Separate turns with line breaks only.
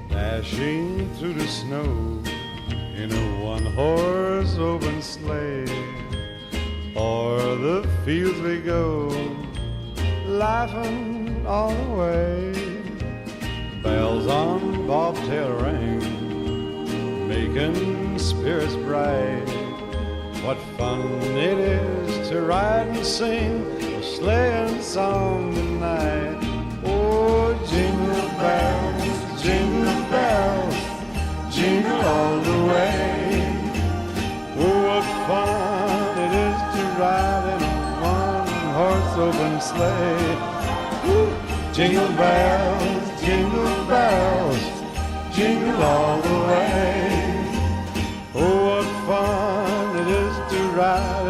Dashing through the snow in a one-horse open sleigh, o'er the fields we go, laughing all the way. Bells on bobtail ring, making spirits bright. What fun it is to ride and sing a sleighing song tonight. Oh, jingle bells, jingle bells, jingle all the way. Oh, what fun it is to ride in a one-horse open sleigh. Woo! Jingle bells, jingle bells, jingle all the way. Oh, what fun it is to ride